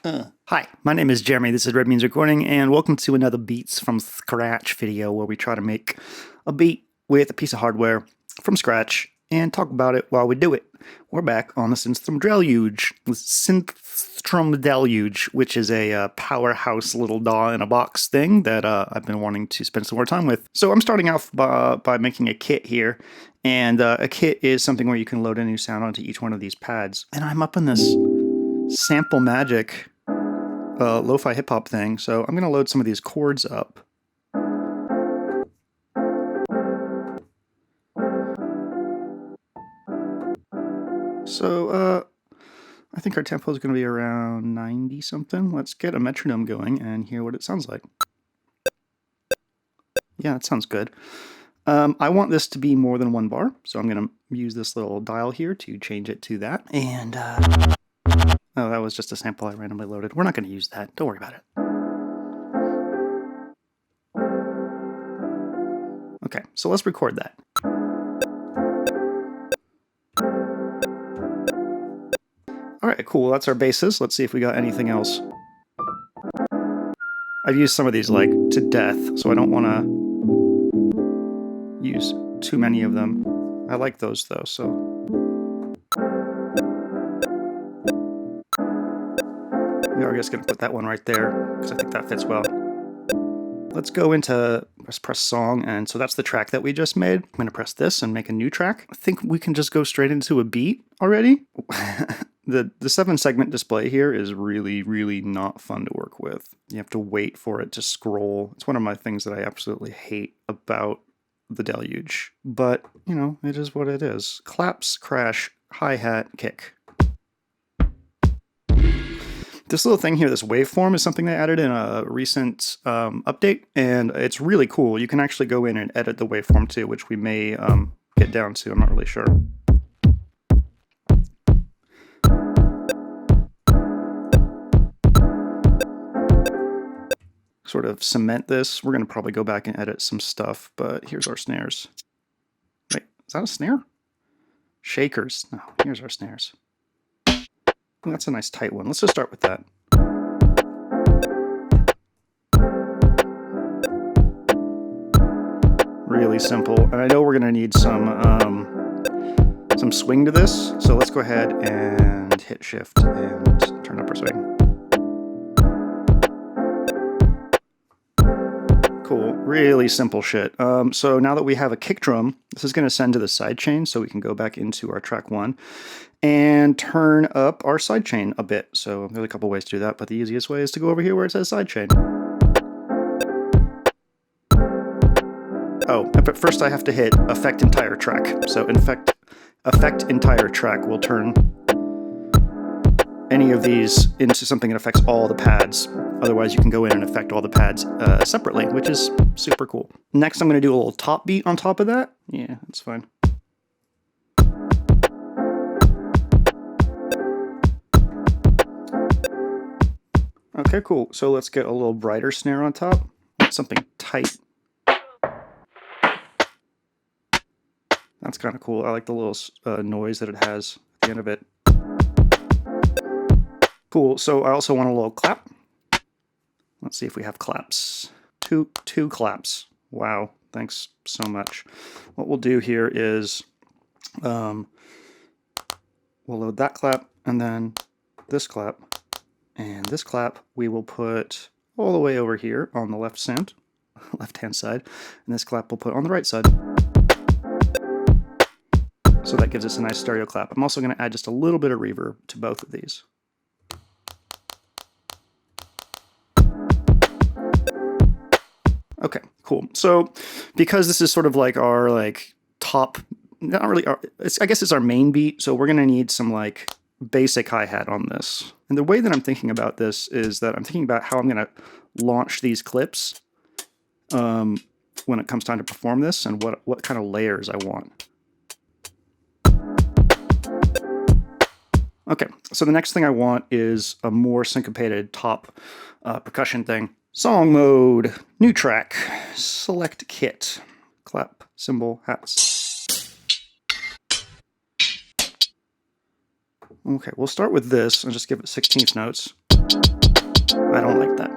Hi, my name is Jeremy, this is Red Means Recording, and welcome to another Beats from Scratch video where we try to make a beat with a piece of hardware from scratch and talk about it while we do it. We're back on the Synthstrom Deluge, which is a powerhouse little DAW in a box thing that I've been wanting to spend some more time with. So I'm starting off by making a kit here, and a kit is something where you can load a new sound onto each one of these pads. And I'm up in this Sample Magic lo-fi hip-hop thing, so I'm going to load some of these chords up. So I think our tempo is going to be around 90 something. Let's get a metronome going and hear what it sounds like. Yeah, that sounds good. I want this to be more than one bar, so I'm going to use this little dial here to change it to that. And oh, that was just a sample I randomly loaded. We're not going to use that. Don't worry about it. Okay, so let's record that. Alright, cool. That's our bases. Let's see if we got anything else. I've used some of these like to death, so I don't want to use too many of them. I like those though, so. We are just going to put that one right there, because I think that fits well. Let's go into, let's press song, and so that's the track that we just made. I'm going to press this and make a new track. I think we can just go straight into a beat already. The 7-segment display here is really not fun to work with. You have to wait for it to scroll. It's one of my things that I absolutely hate about the Deluge. But, you know, it is what it is. Claps, crash, hi-hat, kick. This little thing here, this waveform, is something they added in a recent update, and it's really cool. You can actually go in and edit the waveform too, which we may get down to. I'm not really sure. Sort of cement this. We're going to probably go back and edit some stuff, but here's our snares. Wait, is that a snare? Shakers. No, here's our snares. That's a nice tight one. Let's just start with that. Really simple. And I know we're going to need some swing to this, so let's go ahead and hit shift and turn up our swing. Cool. Really simple shit. So now that we have a kick drum, this is going to send to the sidechain, so we can go back into our track 1 and turn up our sidechain a bit. So there's a couple ways to do that, but the easiest way is to go over here where it says sidechain. Oh, but first I have to hit affect entire track. So affect entire track will turn any of these into something that affects all the pads. Otherwise, you can go in and affect all the pads separately, which is super cool. Next, I'm going to do a little top beat on top of that. Yeah, that's fine. Okay, cool. So let's get a little brighter snare on top. Something tight. That's kind of cool. I like the little noise that it has at the end of it. Cool. So I also want a little clap. Let's see if we have claps. Two claps. Wow. Thanks so much. What we'll do here is we'll load that clap and then this clap. And this clap we will put all the way over here on the left-hand side. And this clap we'll put on the right side. So that gives us a nice stereo clap. I'm also going to add just a little bit of reverb to both of these. Okay, cool. So because this is sort of like our top, not really, I guess it's our main beat, so we're going to need some like basic hi-hat on this. And the way that I'm thinking about this is that I'm thinking about how I'm going to launch these clips when it comes time to perform this and what kind of layers I want. Okay, so the next thing I want is a more syncopated top percussion thing. Song mode, new track, select kit, clap, cymbal, hats. Okay, we'll start with this and just give it 16th notes. I don't like that.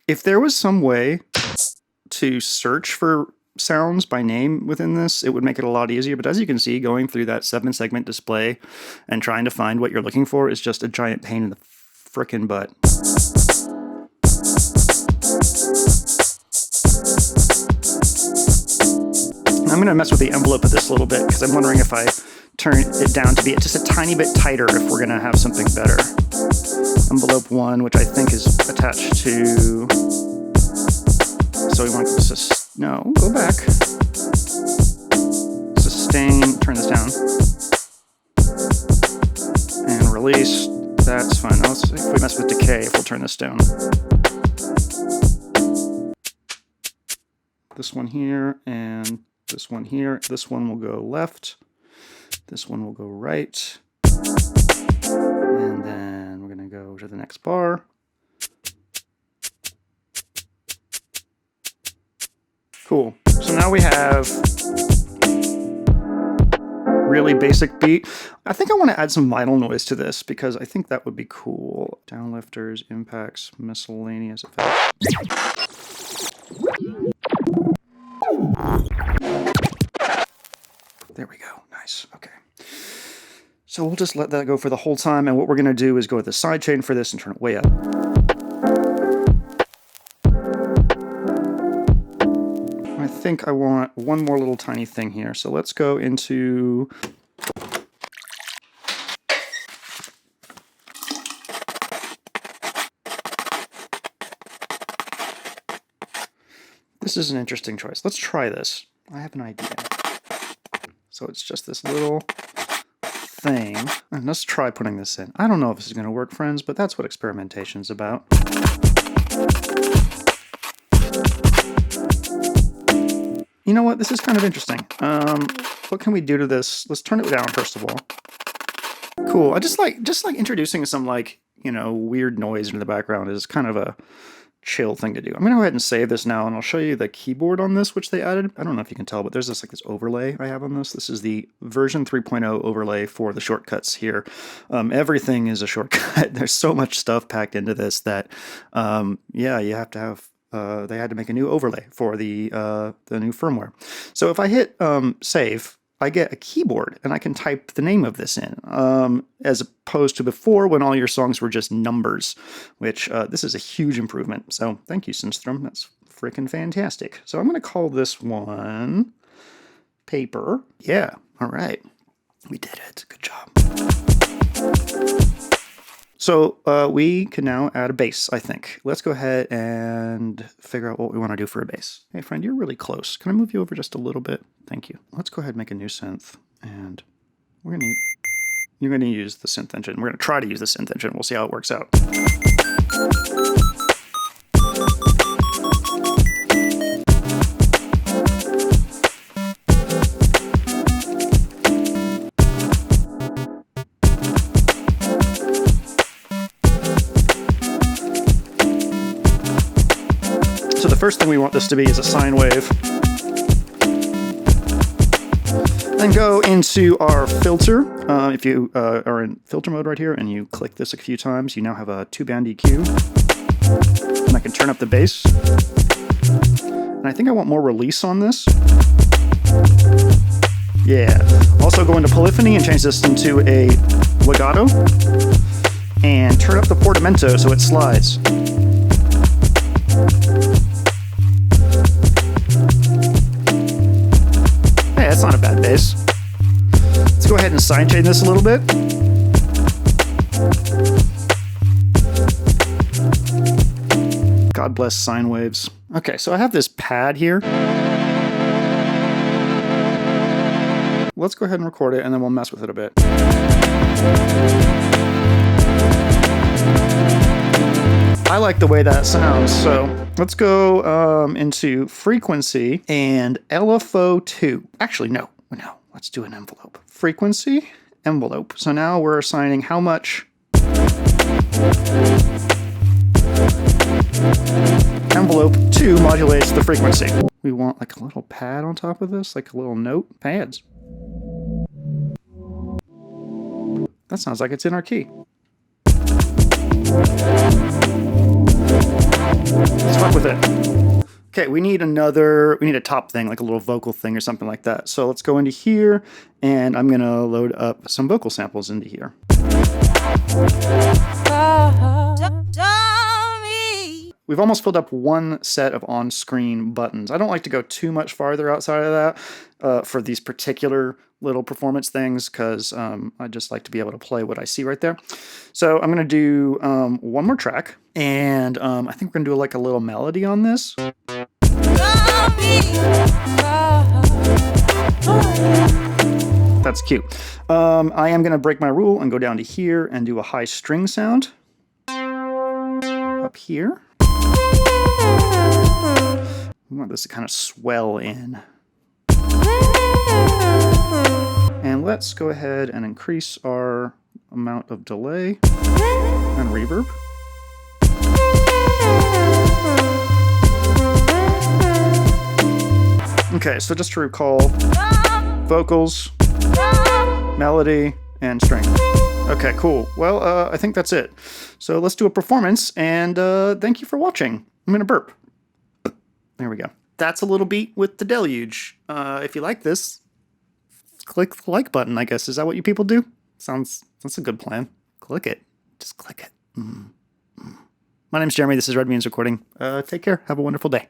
If there was some way to search for sounds by name within this, it would make it a lot easier. But as you can see, going through that 7-segment display and trying to find what you're looking for is just a giant pain in the frickin' butt. I'm going to mess with the envelope of this a little bit because I'm wondering if I turn it down to be just a tiny bit tighter if we're going to have something better. Envelope 1, which I think is attached to... So we want to... No, go back. Sustain, turn this down. And release, that's fine. Let's see if we mess with decay, if we'll turn this down. This one here, and this one here. This one will go left. This one will go right. And then we're going to go to the next bar. Cool. So now we have really basic beat. I think I want to add some vinyl noise to this because I think that would be cool. Downlifters, impacts, miscellaneous effects. There we go. Nice. Okay. So we'll just let that go for the whole time. And what we're going to do is go to the sidechain for this and turn it way up. I think I want one more little tiny thing here. So let's go into... This is an interesting choice. Let's try this. I have an idea. So it's just this little thing. And let's try putting this in. I don't know if this is going to work, friends, but that's what experimentation's about. You know what? This is kind of interesting. What can we do to this? Let's turn it down first of all. Cool. I just like introducing some weird noise into the background is kind of a chill thing to do. I'm going to go ahead and save this now, and I'll show you the keyboard on this, which they added. I don't know if you can tell, but there's this overlay I have on this. This is the version 3.0 overlay for the shortcuts here. Everything is a shortcut. There's so much stuff packed into this that, yeah, you have to have. They had to make a new overlay for the new firmware. So if I hit save, I get a keyboard and I can type the name of this in, as opposed to before when all your songs were just numbers, which this is a huge improvement. So thank you, Synthstrom. That's freaking fantastic. So I'm going to call this one Paper. Yeah, all right. We did it. Good job. So we can now add a bass, I think. Let's go ahead and figure out what we want to do for a bass. Hey, friend, you're really close. Can I move you over just a little bit? Thank you. Let's go ahead and make a new synth. And you're going to use the synth engine. We're going to try to use the synth engine. We'll see how it works out. So the first thing we want this to be is a sine wave. Then go into our filter. If you are in filter mode right here and you click this a few times, you now have a 2-band EQ. And I can turn up the bass. And I think I want more release on this. Yeah. Also go into polyphony and change this into a legato. And turn up the portamento so it slides. That's not a bad bass. Let's go ahead and sidechain this a little bit. God bless sine waves. Okay, so I have this pad here. Let's go ahead and record it, and then we'll mess with it a bit. I like the way that sounds, so let's go into frequency and LFO2. Actually, no, let's do an envelope. Frequency, envelope. So now we're assigning how much envelope 2 modulates the frequency. We want like a little pad on top of this, like a little note. Pads. That sounds like it's in our key. Let's fuck with it. Okay, we need a top thing, like a little vocal thing or something like that. So let's go into here, and I'm gonna load up some vocal samples into here. We've almost filled up one set of on-screen buttons. I don't like to go too much farther outside of that for these particular little performance things, because I just like to be able to play what I see right there. So I'm going to do one more track, and I think we're going to do like a little melody on this. That's cute. I am going to break my rule and go down to here and do a high string sound up here. We want this to kind of swell in. And let's go ahead and increase our amount of delay and reverb. Okay, so just to recall, vocals, melody, and string. Okay, cool. Well, I think that's it. So let's do a performance, and thank you for watching. I'm gonna burp. There we go. That's a little beat with the Deluge. If you like this, click the like button, I guess. Is that what you people do? That's a good plan. Click it. Just click it. My name's Jeremy. This is Red Beans Recording. Take care. Have a wonderful day.